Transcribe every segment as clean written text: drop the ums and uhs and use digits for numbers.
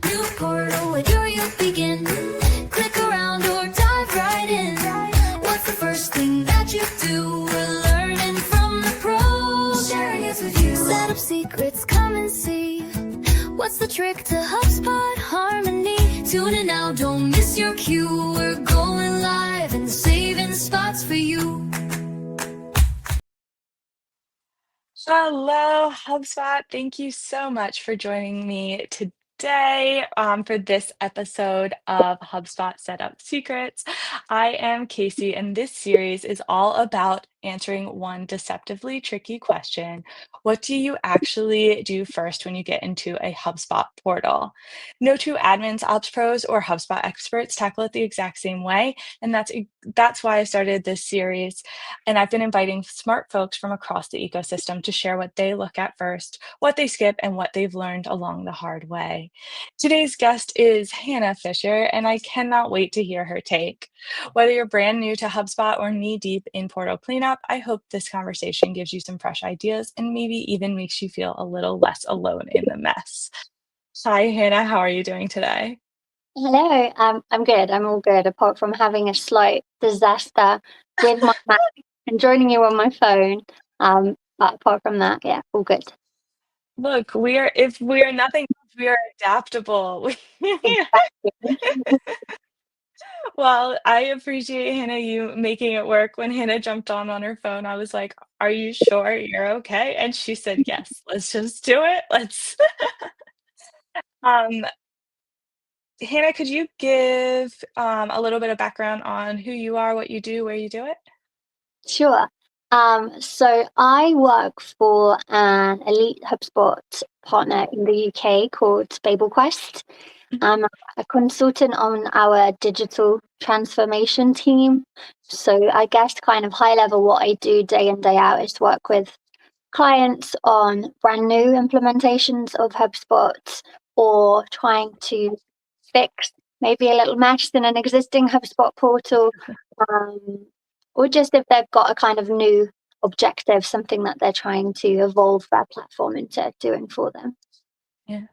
New portal, where do you begin? Click around or dive right in. What's the first thing that you do? We're learning from the pros, sharing it with you. Set up secrets, come and see. What's the trick to HubSpot harmony? Tune in now, don't miss your cue. We're going live and saving spots for you. Hello, HubSpot. Thank you so much for joining me today for this episode of HubSpot Setup Secrets. I am Casey, and this series is all about answering one deceptively tricky question. What do you actually do first when you get into a HubSpot portal? No two admins, ops pros, or HubSpot experts tackle it the exact same way, and that's why I started this series. And I've been inviting smart folks from across the ecosystem to share what they look at first, what they skip, and what they've learned along the hard way. Today's guest is Hannah Fisher, and I cannot wait to hear her take. Whether you're brand new to HubSpot or knee deep in portal cleanup, I hope this conversation gives you some fresh ideas and maybe even makes you feel a little less alone in the mess. Hi, Hannah. How are you doing today? Hello, I'm good. I'm all good, apart from having a slight disaster with my Mac and joining you on my phone. But apart from that, yeah, all good. Look, if we are nothing else, we are adaptable. Exactly. Well, I appreciate Hannah you making it work. When Hannah jumped on her phone, I was like, "Are you sure you're okay?" And she said, "Yes, let's just do it. Let's." Um, Hannah, could you give a little bit of background on who you are, what you do, where you do it? Sure. So I work for an elite HubSpot partner in the UK called BabelQuest. Mhm. I'm a consultant on our digital transformation team. So I guess kind of high level what I do day in, day out is work with clients on brand new implementations of HubSpot or trying to fix maybe a little mess in an existing HubSpot portal, um, or just if they've got a kind of new objective, something that they're trying to evolve their platform into doing for them. Yeah.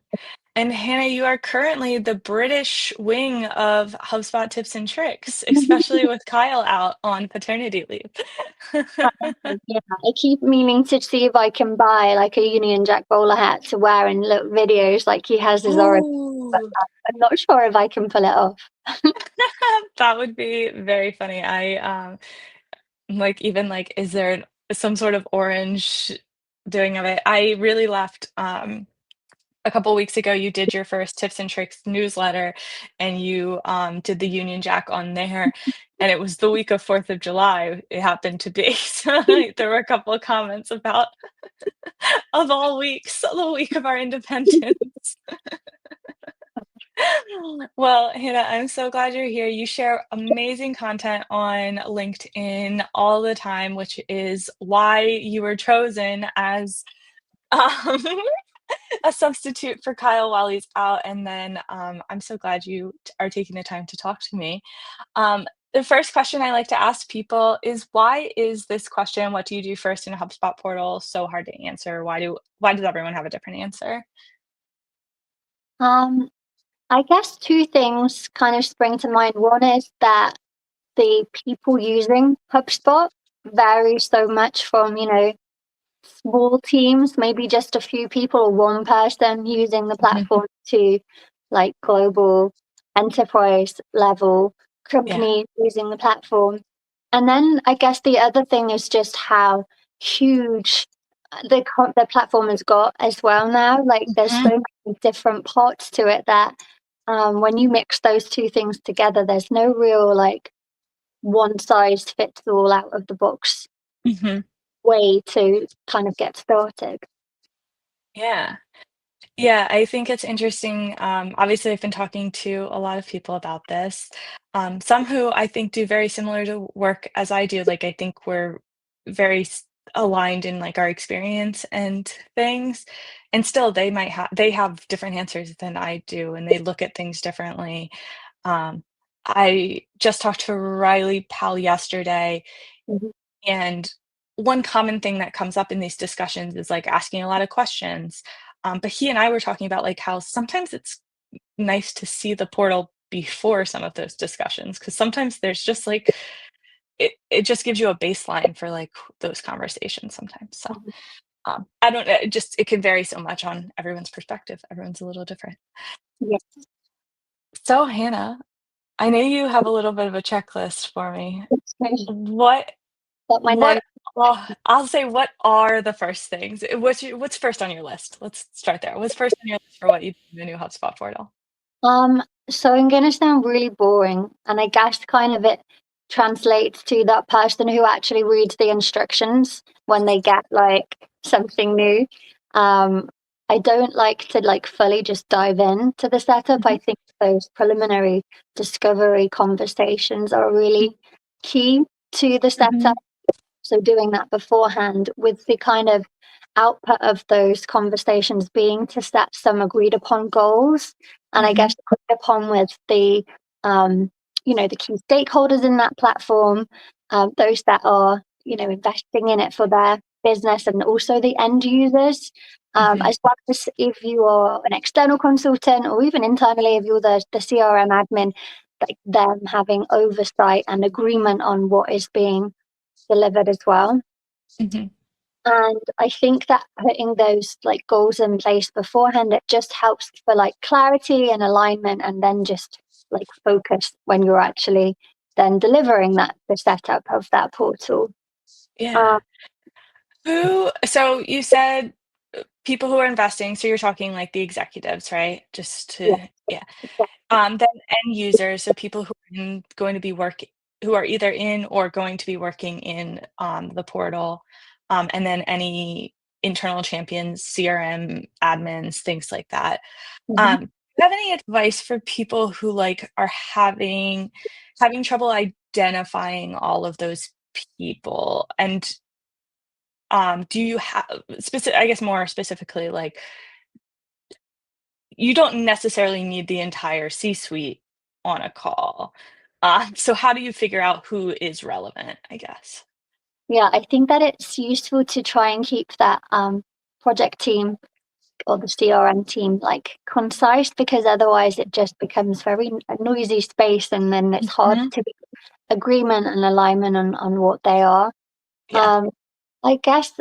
And Hannah, you are currently the British wing of HubSpot tips and tricks, especially with Kyle out on paternity leave. Yeah, I keep meaning to see if I can buy like a Union Jack bowler hat to wear in little videos like he has his origin, but Ooh. I'm not sure if I can pull it off. That would be very funny. Like, even, like, is there some sort of orange doing of it? I really laughed, a couple weeks ago, you did your first tips and tricks newsletter, and you, did the Union Jack on there, and it was the week of 4th of July, it happened to be, so, like, there were a couple of comments about of all weeks, the week of our independence. Well, Hannah, I'm so glad you're here. You share amazing content on LinkedIn all the time, which is why you were chosen as um, a substitute for Kyle while he's out. And then I'm so glad you are taking the time to talk to me. The first question I like to ask people is why is this question, what do you do first in a HubSpot portal, so hard to answer? Why does everyone have a different answer? Um, I guess two things kind of spring to mind. One is that the people using HubSpot vary so much from, small teams, maybe just a few people or one person using the Mhm. platform to like global enterprise level Yeah. companies using the platform. And then I guess the other thing is just how huge the platform has got as well now. Like there's so Mhm. many different parts to it that when you mix those two things together, there's no real like one size fits all out of the box Mhm. way to kind of get started. Yeah. Yeah, I think it's interesting. Obviously, I've been talking to a lot of people about this. Some who I think do very similar to work as I do. Like, I think we're very aligned in like our experience and things. And still, they have different answers than I do, and they look at things differently. Um, I just talked to Riley Powell yesterday, Mhm. and one common thing that comes up in these discussions is like asking a lot of questions. But he and I were talking about like how sometimes it's nice to see the portal before some of those discussions, because sometimes there's just like it just gives you a baseline for like those conversations sometimes. So Mhm. I don't it just it can vary so much on everyone's perspective. Everyone's a little different. Yeah, So Hannah, I know you have a little bit of a checklist for me. it's really What got my what note. well, I'll say what are the first things? What's first on your list? Let's start there. What's first on your list for what you do in the new HubSpot portal? Um, so I'm gonna sound really boring, and I guess kind of it translates to that person who actually reads the instructions when they get like something new. Um, I don't like to like fully just dive in to the setup. Mhm, I think those preliminary discovery conversations are really key to the setup. mhm, So doing that beforehand with the kind of output of those conversations being to set some agreed upon goals, and I mhm, guess agreed upon with the um, the key stakeholders in that platform, those that are investing in it for their business, and also the end users. mhm, As well as if you are an external consultant or even internally, if you're the CRM admin, like them having oversight and agreement on what is being delivered as well. mhm. And I think that putting those like goals in place beforehand, it just helps for like clarity and alignment, and then just like focus when you're actually then delivering the setup of that portal. Yeah. Um, Who so you said, people who are investing, so you're talking like the executives, right? Just yeah, to yeah. yeah, Then end users, so people who are going to be who are either in or going to be working in, the portal, and then any internal champions, CRM admins, things like that. mhm. Do you have any advice for people who, like, are having trouble identifying all of those people? And, do you have I guess more specifically, like, you don't necessarily need the entire C-suite on a call. So how do you figure out who is relevant, I guess? Yeah, I think that it's useful to try and keep that project team or the CRM team like concise, because otherwise it just becomes very a noisy space, and then it's hard Mhm. to be agreement and alignment on what they are. Yeah. Um, I guess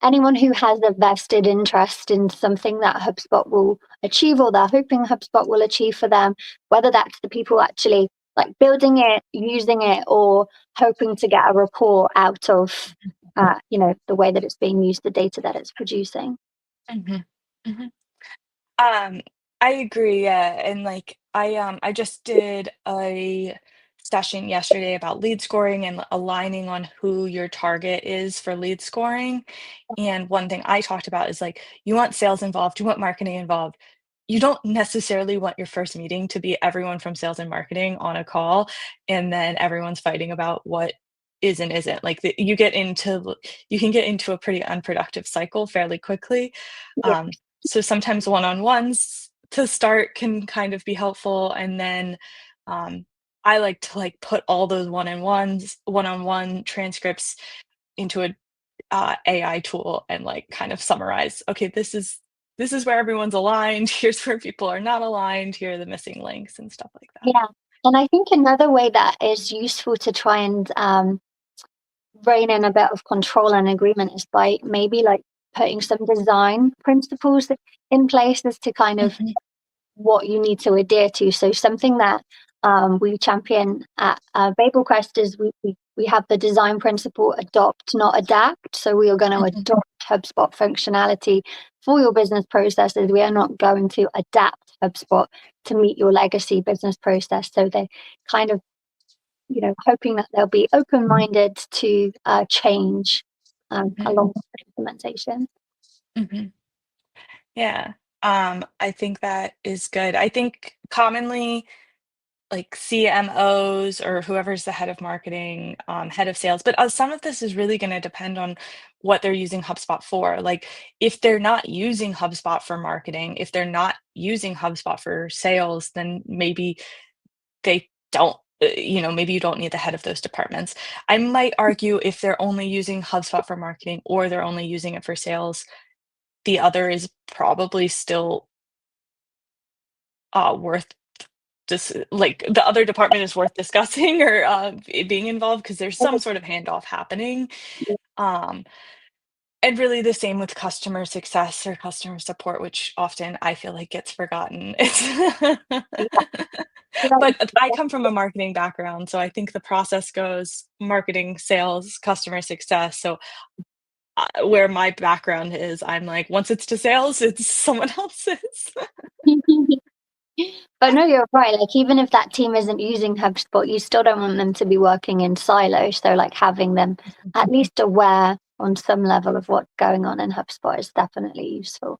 anyone who has a vested interest in something that HubSpot will achieve, or they're hoping HubSpot will achieve for them, whether that's the people actually like building it, using it, or hoping to get a report out of, the way that it's being used, the data that it's producing. Mhm. Mhm. Um, I agree, yeah, and, like, I just did a session yesterday about lead scoring and aligning on who your target is for lead scoring, and one thing I talked about is, like, you want sales involved, you want marketing involved. You don't necessarily want your first meeting to be everyone from sales and marketing on a call, and then everyone's fighting about what is and isn't, like, you can get into a pretty unproductive cycle fairly quickly. Yeah, So sometimes one-on-ones to start can kind of be helpful, and then, I like to, like, put all those one-on-one transcripts into a, AI tool and, like, kind of summarize, "Okay, this is where everyone's aligned, here's where people are not aligned, here are the missing links," and stuff like that. yeah. And I think another way that is useful to try and rein in a bit of control and agreement is by maybe like putting some design principles in place as to kind of Mhm, what you need to adhere to. So something that we champion at BabelQuest is we have the design principle adopt, not adapt. So we are going to mhm, adopt HubSpot functionality for your business processes. We are not going to adapt HubSpot to meet your legacy business process. So they kind of hoping that they'll be open-minded to change mhm, along with the implementation. mhm. Yeah, I think that is good. I think commonly, like, CMOs or whoever's the head of marketing, head of sales, but, some of this is really gonna depend on what they're using HubSpot for. Like, if they're not using HubSpot for marketing, if they're not using HubSpot for sales, then maybe they don't, maybe you don't need the head of those departments. I might argue if they're only using HubSpot for marketing or they're only using it for sales, the other is probably still worth just like the other department is worth discussing or being involved because there's some sort of handoff happening. Um, and really the same with customer success or customer support, which often I feel like gets forgotten. But I come from a marketing background, so I think the process goes marketing, sales, customer success. So where my background is, I'm like, once it's to sales, it's someone else's. But no, you're right. Like, even if that team isn't using HubSpot, you still don't want them to be working in silos. So, like, having them at least aware on some level of what's going on in HubSpot is definitely useful.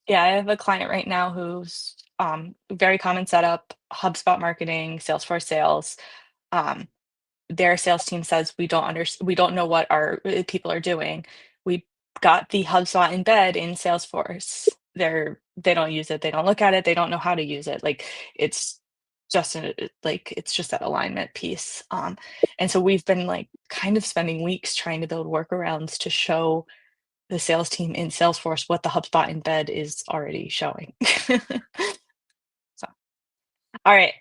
Yeah, I have a client right now who's very common setup, HubSpot marketing, Salesforce sales. Um, their sales team says we don't know what our people are doing. We got the HubSpot embed in Salesforce. They don't use it. They don't look at it. They don't know how to use it. Like it's it's just that alignment piece. And so we've been like kind of spending weeks trying to build workarounds to show the sales team in Salesforce what the HubSpot embed is already showing. So, all right.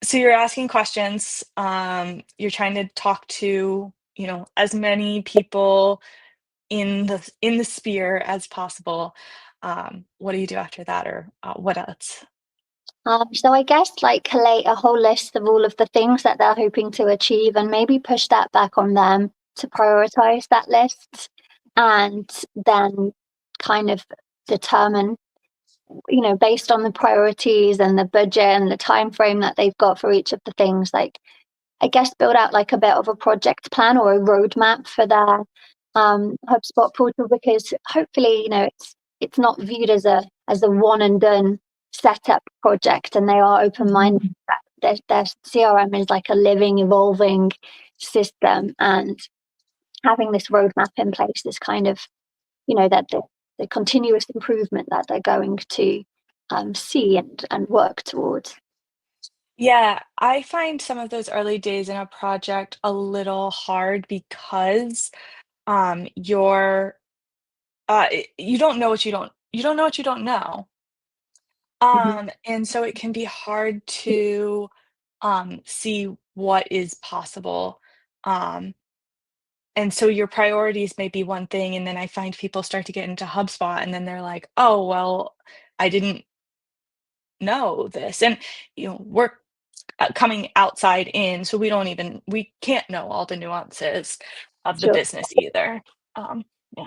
So you're asking questions. You're trying to talk to, as many people in the sphere as possible. What do you do after that, or what else? So I guess like collate a whole list of all of the things that they're hoping to achieve and maybe push that back on them to prioritize that list and then kind of determine, based on the priorities and the budget and the time frame that they've got for each of the things, like I guess build out like a bit of a project plan or a roadmap for their HubSpot portal, because hopefully, it's not viewed as a one and done setup project, and they are open minded that their CRM is like a living, evolving system, and having this roadmap in place is kind of, that the continuous improvement that they're going to see and work towards. Yeah, I find some of those early days in a project a little hard because you're you don't know what you don't know what you don't know. Mhm. And so it can be hard to see what is possible. Um, and so your priorities may be one thing, and then I find people start to get into HubSpot, and then they're like, "Oh, well, I didn't know this." And we're coming outside in, so we can't know all the nuances of the Sure. business either. Um, yeah.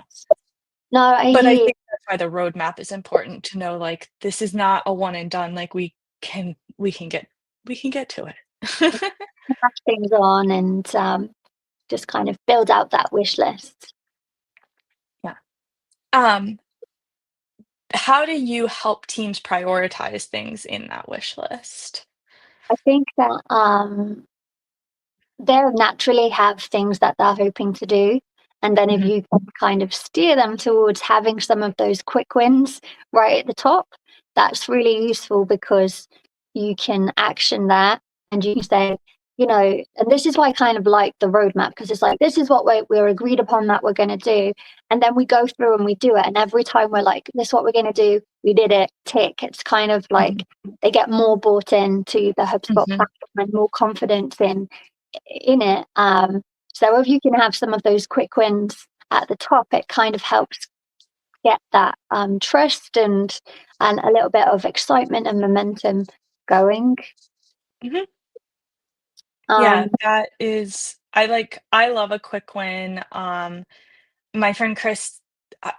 No, I But I hear you. think that's why the roadmap is important to know, like, this is not a one and done, like, we can get to it. Pass things on and just kind of build out that wish list. Yeah. Um, how do you help teams prioritize things in that wish list? I think that they'll naturally have things that they're hoping to do. And then if Mhm, you can kind of steer them towards having some of those quick wins right at the top, that's really useful because you can action that and you can say, and this is why I kind of like the roadmap, because it's like, this is what we're agreed upon that we're going to do. And then we go through and we do it. And every time we're like, this is what we're going to do, we did it, tick. It's kind of mhm, like they get more bought into the HubSpot mhm, platform and more confidence in it. So if you can have some of those quick wins at the top, it kind of helps get that trust and a little bit of excitement and momentum going. mhm. Yeah, Um, that is I love a quick win. My friend Chris,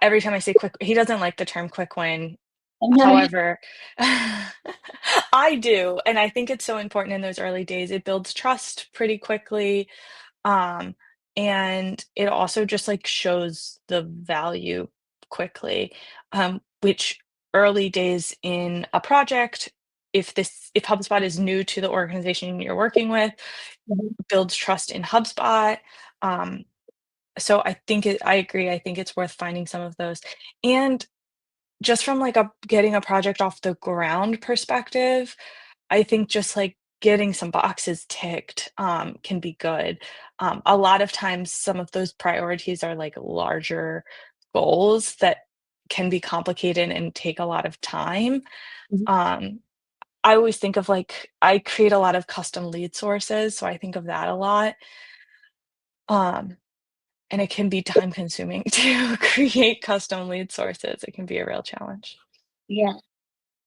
every time I say quick he doesn't like the term quick win. I know. However, I do, and I think it's so important in those early days. It builds trust pretty quickly, um, and it also just, like, shows the value quickly, which early days in a project, if HubSpot is new to the organization you're working with, builds trust in HubSpot, um, so I agree, I think it's worth finding some of those, and just from, like, a getting a project off the ground perspective, I think just, like, getting some boxes ticked, can be good. A lot of times, some of those priorities are, like, larger goals that can be complicated and take a lot of time. Mhm. Um, I always think of, like, I create a lot of custom lead sources, so I think of that a lot. Um, and it can be time consuming to create custom lead sources. It can be a real challenge. Yeah.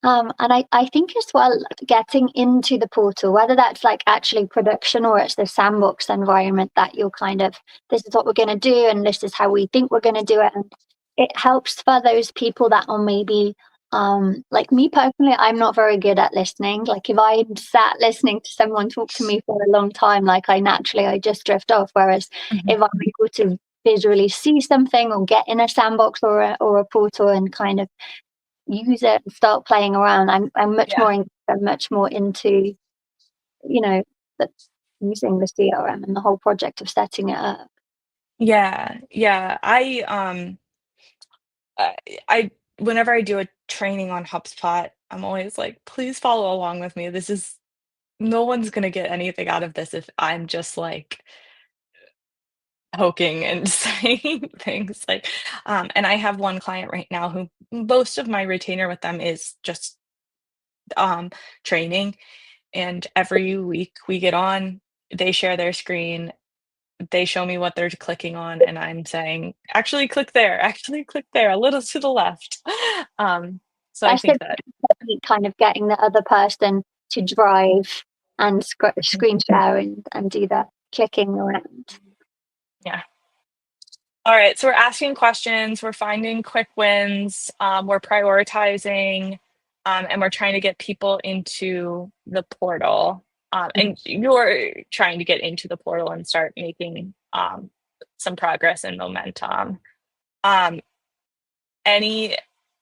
And I think as well, getting into the portal, whether that's like actually production or it's the sandbox environment that you're kind of, this is what we're going to do and this is how we think we're going to do it. And it helps for those people that are maybe, like me personally, I'm not very good at listening. Like if I sat listening to someone talk to me for a long time, like I just drift off. Whereas Mhm. if I'm able to visually see something or get in a sandbox or a portal and kind of use it and start playing around. I'm much Yeah. more I'm much more into, you know, the, using the CRM and the whole project of setting it up. Yeah, yeah. I I whenever I do a training on HubSpot, I'm always like, "Please follow along with me. This is no one's gonna get anything out of this if I'm just, like, poking and saying things," like, and I have one client right now who most of my retainer with them is just, um, training, and every week we get on, they share their screen, they show me what they're clicking on, and I'm saying, actually click there, a little to the left." Um, so I That's the think that technique, kind of getting the other person to drive and screen share and do that clicking around. yeah. Alright, so we're asking questions, we're finding quick wins, we're prioritizing, and we're trying to get people into the portal, and you're trying to get into the portal and start making, some progress and momentum. Um, any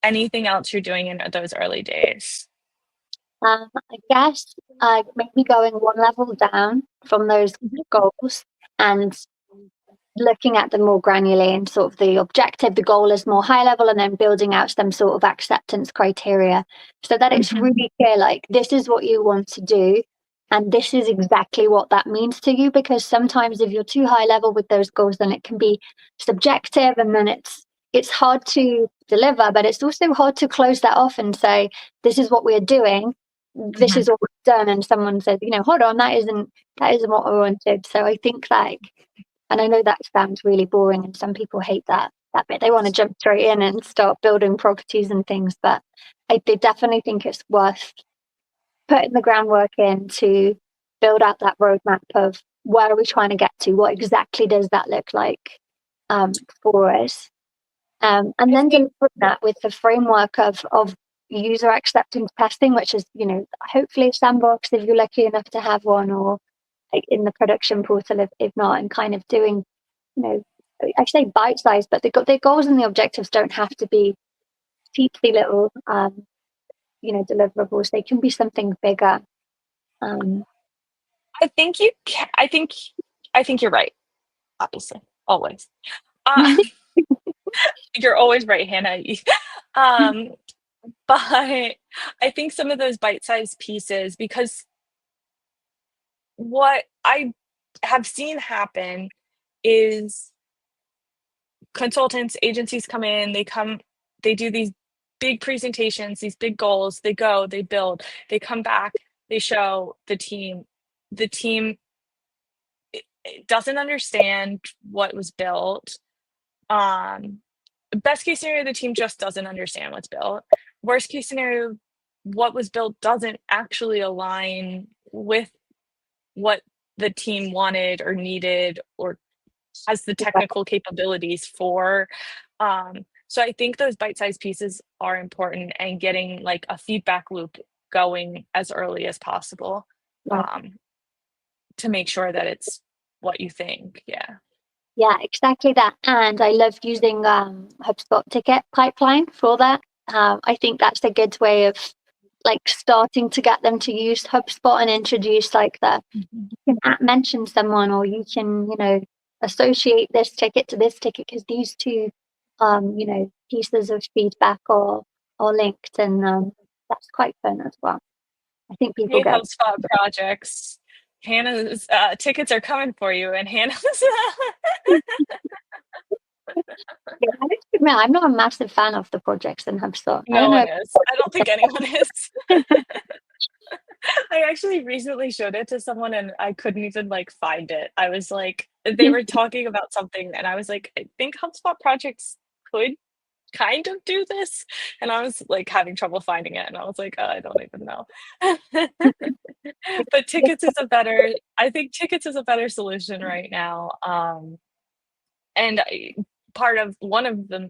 anything else you're doing in those early days? I guess maybe going one level down from those Mhm. goals and looking at them more granularly and sort of the objective, the goal is more high level, and then building out some sort of acceptance criteria so that it's Mhm. really clear like this is what you want to do and this is exactly what that means to you. Because sometimes if you're too high level with those goals, then it can be subjective and then it's hard to deliver, but it's also hard to close that off and say this is what we're doing, this Mhm. is what we've done, and someone says, hold on, that isn't what I wanted. So I think like, and I know that sounds really boring and some people hate that bit. They want to jump straight in and start building properties and things, but they definitely think it's worth putting the groundwork in to build out that roadmap of where are we trying to get to? What exactly does that look like for us? And I then think delivering that with the framework of user acceptance testing, which is, hopefully a sandbox if you're lucky enough to have one, or like in the production portal if not, and kind of doing, you know, I say bite size, but their goals and the objectives don't have to be teensy little, deliverables. They can be something bigger. Um, I think you ca I think you're right, obviously, always. Uh, you're always right, Hannah. Um, but I think some of those bite-sized pieces because what I have seen happen is consultants, agencies come in, they do these big presentations, these big goals, they go, they build, they come back, they show the team doesn't understand what was built. Um, Best case scenario, the team just doesn't understand what's built. Worst case scenario, what was built doesn't actually align with what the team wanted or needed or has the technical capabilities for. So I think those bite-sized pieces are important and getting like a feedback loop going as early as possible, right. um, to make sure that it's what you think. Yeah. Yeah, exactly that. And I love using HubSpot ticket pipeline for that. I think that's a good way of like starting to get them to use HubSpot and introduce like the Mhm. you can mention someone, or you can, associate this ticket to this ticket because these two, pieces of feedback or linked, and that's quite fun as well. I think people Hey, get HubSpot projects. Hannah's tickets are coming for you, and Hannah's Yeah, I have to admit, I'm not a massive fan of the projects in HubSpot. I No don't know. one is. I don't think anyone is. I actually recently showed it to someone and I couldn't even like find it. I was like, they were talking about something and I was like, I think HubSpot projects could kind of do this. And I was like having trouble finding it. And I was like, I don't even know. But I think tickets is a better solution right now. And part of one of the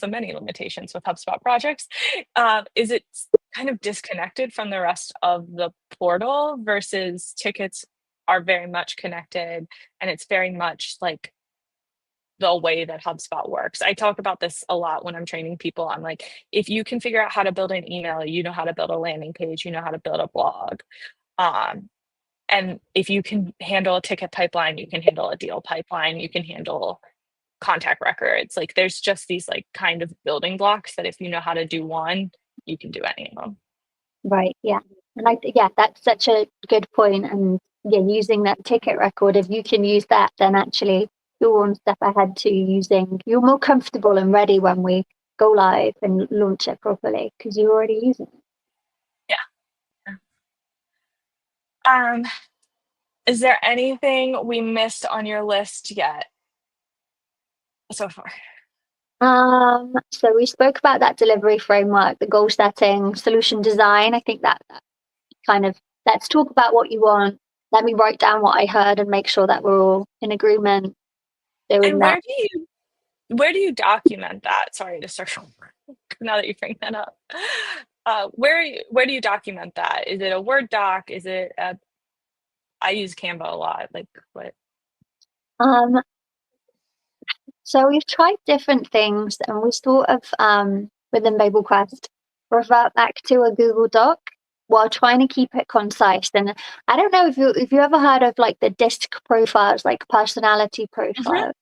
many limitations with HubSpot projects is it's kind of disconnected from the rest of the portal versus tickets are very much connected and it's very much like the way that HubSpot works. I talk about this a lot when I'm training people. I'm like, if you can figure out how to build an email, you know how to build a landing page, you know how to build a blog. Um, and if you can handle a ticket pipeline, you can handle a deal pipeline, you can handle contact records. Like there's just these like kind of building blocks that if you know how to do one, you can do any of them. Right. Yeah. And yeah, that's such a good point. And yeah, using that ticket record, if you can use that, then actually you're one step ahead to you're more comfortable and ready when we go live and launch it properly because you're already using it. Yeah. Is there anything we missed on your list yet so far? So we spoke about that delivery framework, the goal setting, solution design. I think that kind of, let's talk about what you want. Let me write down what I heard and make sure that we're all in agreement doing And that. where do you document that? Sorry to circle now that you bring that up. Where do you document that? Is it a Word doc? Is it a I use Canva a lot. Like what? Um, so we've tried different things and we sort of within BabelQuest revert back to a Google Doc while trying to keep it concise. And I don't know if you ever heard of like the disc profiles, like personality Mhm. profiles.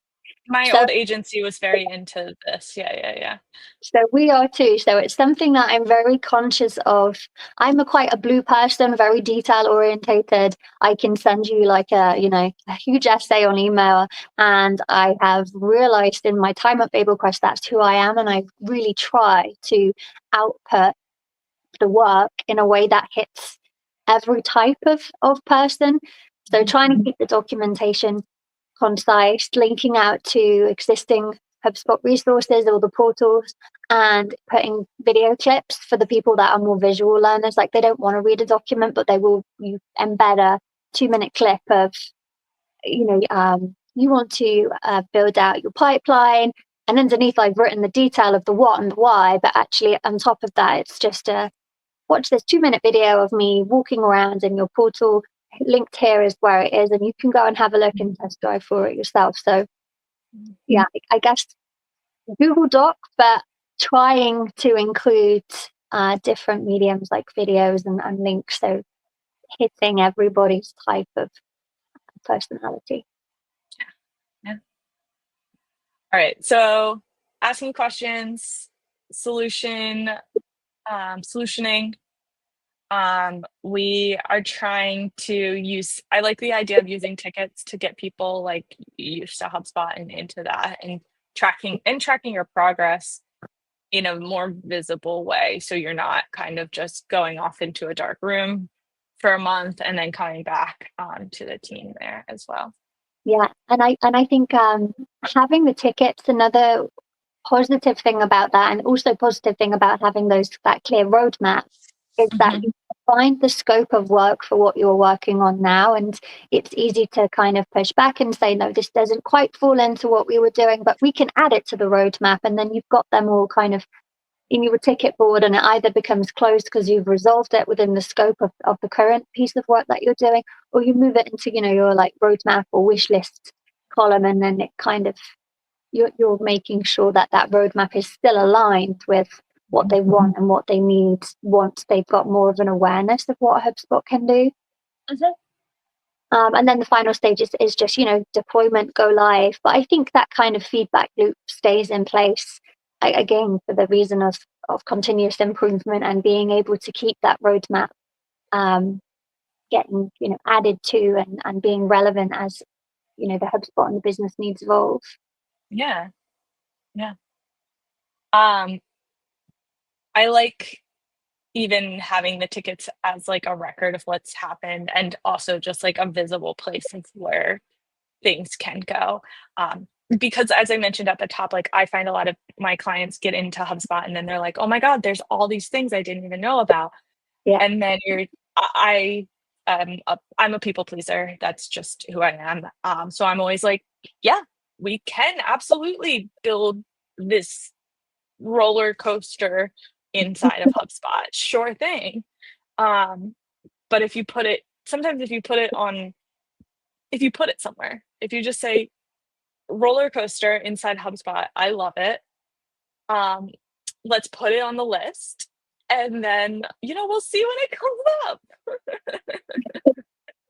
My So old agency was very into this. Yeah, yeah, yeah. So we are too. So it's something that I'm very conscious of. I'm quite a blue person, very detail orientated. I can send you like a huge essay on email. And I have realized in my time at BabelQuest, that's who I am. And I really try to output the work in a way that hits every type of person. So Mhm. trying to keep the documentation concise, linking out to existing HubSpot resources or the portals, and putting video clips for the people that are more visual learners. Like they don't want to read a document, but you embed a 2 minute clip of, you want to build out your pipeline. And underneath, I've written the detail of the what and the why, but actually on top of that, it's just a watch this 2 minute video of me walking around in your portal. Linked here is where it is, and you can go and have a look and test drive for it yourself. So, yeah, I guess Google Doc, but trying to include different mediums like videos and links. So, hitting everybody's type of personality. Yeah. All right. So asking questions, solution, solutioning. We are trying to I like the idea of using tickets to get people like used to HubSpot and into that and tracking your progress in a more visible way. So you're not kind of just going off into a dark room for a month and then coming back to the team there as well. Yeah, and I think having the tickets, another positive thing about that, and also positive thing about having that clear roadmap, is that Mhm. you find the scope of work for what you're working on now, and it's easy to kind of push back and say, no, this doesn't quite fall into what we were doing, but we can add it to the roadmap, and then you've got them all kind of in your ticket board, and it either becomes closed because you've resolved it within the scope of the current piece of work that you're doing, or you move it into your like roadmap or wish list column, and then it kind of you're making sure that that roadmap is still aligned with what they want and what they need once they've got more of an awareness of what HubSpot can do. Mhm. And then the final stage is just, deployment, go live. But I think that kind of feedback loop stays in place again for the reason of continuous improvement and being able to keep that roadmap um, getting, added to and being relevant as, the HubSpot and the business needs evolve. Yeah. Yeah. Um, I like even having the tickets as like a record of what's happened and also just like a visible place of where things can go. Um, because as I mentioned at the top, like I find a lot of my clients get into HubSpot and then they're like, oh my God, there's all these things I didn't even know about. Yeah. And then I'm a people pleaser. That's just who I am. So I'm always like, yeah, we can absolutely build this roller coaster inside of HubSpot. Sure thing. Um, but if you put it on, if you put it somewhere, if you just say roller coaster inside HubSpot, I love it. Um, let's put it on the list. And then, we'll see when it comes up.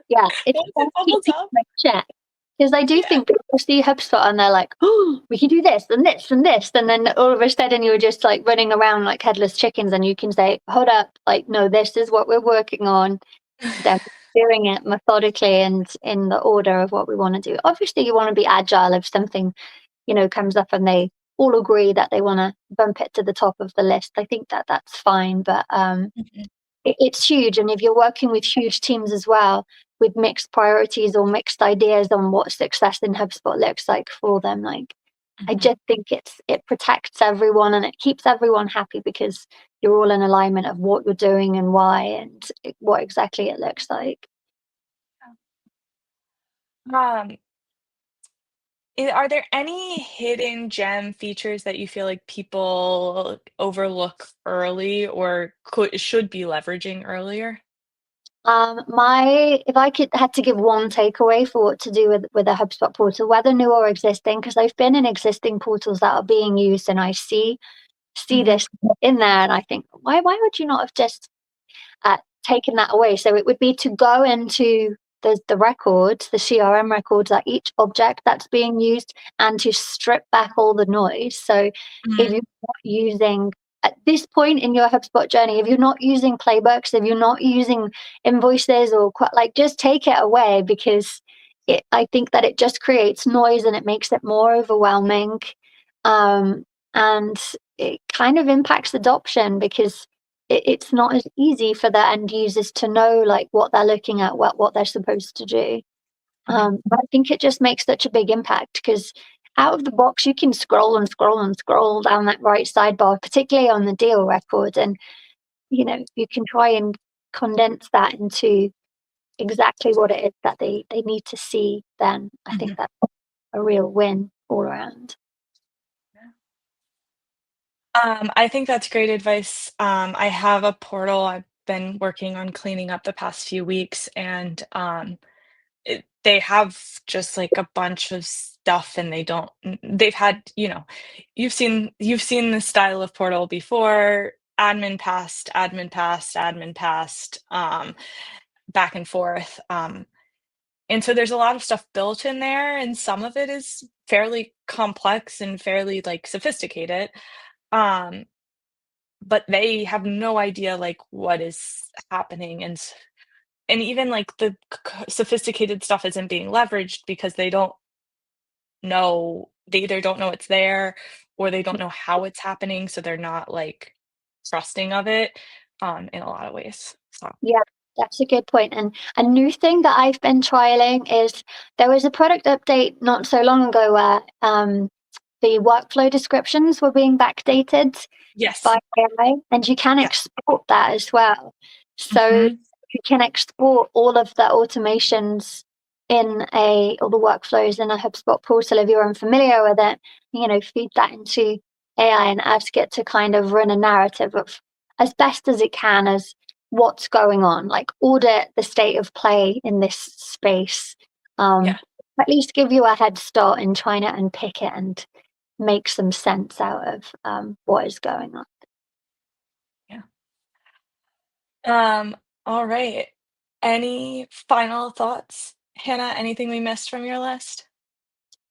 Yeah, it's Once it worth bubbles keeping up. in check because I do Yeah. think people see HubSpot and they're like, "Oh, we can do this and this and this," and then all of a sudden you're just like running around like headless chickens, and you can say, "Hold up, like no, this is what we're working on." Then doing it methodically and in the order of what we want to do. Obviously, you want to be agile if something comes up and they all agree that they want to bump it to the top of the list. I think that that's fine, but Mhm, it's huge. And if you're working with huge teams as well, with mixed priorities or mixed ideas on what success in HubSpot looks like for them, like I mhm. just think it protects everyone and it keeps everyone happy because you're all in alignment of what you're doing and why and what exactly it looks like. Um, are there any hidden gem features that you feel like people overlook early or should be leveraging earlier? My if I could had to give one takeaway for what to do with a HubSpot portal, whether new or existing, because I've been in existing portals that are being used and I see Mhm, this in there and I think, why would you not have just taken that away? So it would be to go into the records, the CRM records at each object that's being used and to strip back all the noise. So if you're mhm, not using at this point in your HubSpot journey, if you're not using playbooks, if you're not using invoices or like just take it away because I think that it just creates noise and it makes it more overwhelming. Um, and it kind of impacts adoption because it's not as easy for the end users to know like what they're looking at, what they're supposed to do. mhm. I think it just makes such a big impact because out of the box you can scroll and scroll and scroll down that right sidebar, particularly on the deal record, and you can try and condense that into exactly what it is that they need to see. Then I think Mhm. that's a real win all around. I think that's great advice. I have a portal I've been working on cleaning up the past few weeks, and they have just like a bunch of stuff, and they've had, you've seen this style of portal before. Admin past, admin past, admin past, back and forth. And so there's a lot of stuff built in there, and some of it is fairly complex and fairly like sophisticated. Um, but they have no idea, like, what is happening, and even, like, the sophisticated stuff isn't being leveraged because they either don't know it's there or they don't know how it's happening, so they're not, like, trusting of it, in a lot of ways, so Yeah, that's a good point. And a new thing that I've been trialing is there was a product update not so long ago where the workflow descriptions were being backdated yes. by AI, and you can Yeah. export that as well. So Mhm. you can export all of the automations all the workflows in a HubSpot portal if you're unfamiliar with it, feed that into AI and ask it to kind of run a narrative of as best as it can as what's going on, like audit the state of play in this space. Um, Yeah, at least give you a head start in trying to unpick it and make some sense out of what is going on. yeah. Um, alright. Any final thoughts, Hannah? Anything we missed from your list?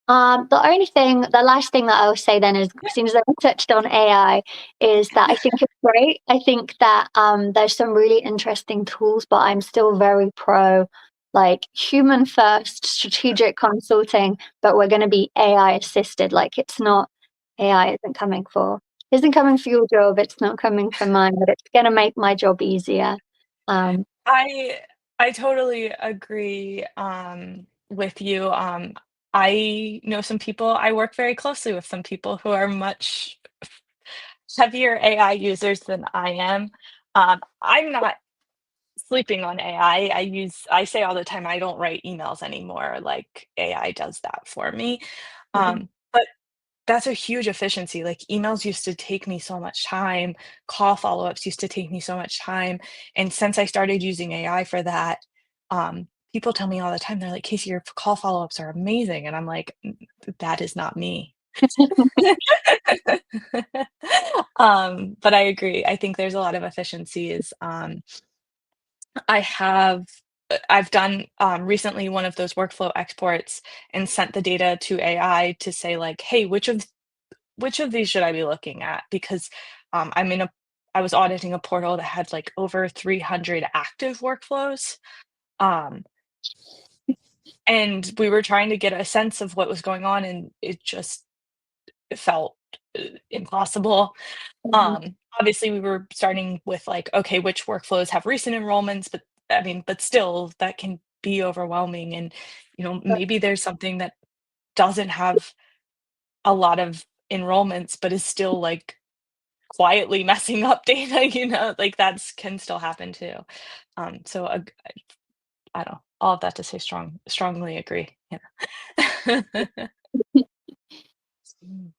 The last thing that I'll say then is, Yeah. as soon as I touched on AI, is that I think it's great. I think that there's some really interesting tools, but I'm still very pro like human first strategic consulting, but we're going to be AI assisted. Like it's not AI isn't coming for your job, it's not coming for mine, but it's gonna make my job easier. Um, I I totally agree, with you. I know some people I work very closely with some people who are much heavier AI users than I am. I'm not sleeping on AI. I say all the time, I don't write emails anymore, like, AI does that for me. mhm, But that's a huge efficiency, like, emails used to take me so much time, call follow-ups used to take me so much time, and since I started using AI for that, people tell me all the time, they're like, "Casey, your call follow-ups are amazing," and I'm like, that is not me." But I agree, I think there's a lot of efficiencies. I've done, recently one of those workflow exports and sent the data to AI to say, like, "Hey, which of these should I be looking at?" Because, I'm in a I was auditing a portal that had, like, over 300 active workflows, um, and we were trying to get a sense of what was going on, and it felt, impossible. mhm, Obviously, we were starting with, like, okay, which workflows have recent enrollments, but, I mean, but still, that can be overwhelming, and, maybe there's something that doesn't have a lot of enrollments, but is still, like, quietly messing up data, like, that's can still happen too. So, I don't know, all of that to say strongly agree, yeah. Mm.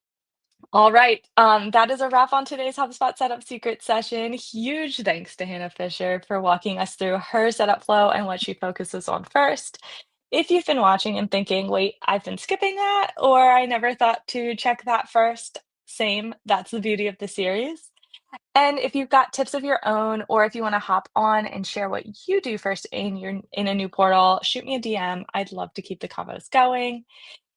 All right, that is a wrap on today's HubSpot Setup Secret session. Huge thanks to Hannah Fisher for walking us through her setup flow and what she focuses on first. If you've been watching and thinking, wait, I've been skipping that, or I never thought to check that first, same, that's the beauty of the series. And if you've got tips of your own, or if you want to hop on and share what you do first in a new portal, shoot me a DM. I'd love to keep the convos going.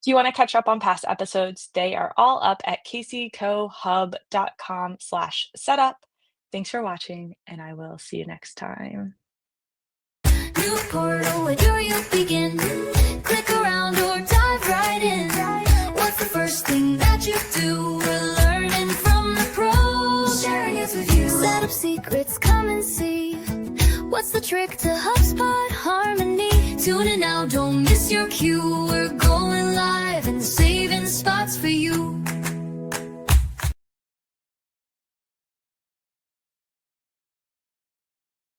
If you want to catch up on past episodes, they are all up at caseycohub.com/setup. Thanks for watching, and I will see you next time. New portal, where do you begin? Click around or dive right in. What's the first thing that you do? We're learning from the pros, sharing it with you. Setup secrets, come and see. What's the trick to HubSpot harmony? Tune in now, don't miss your cue. We're going live and saving spots for you.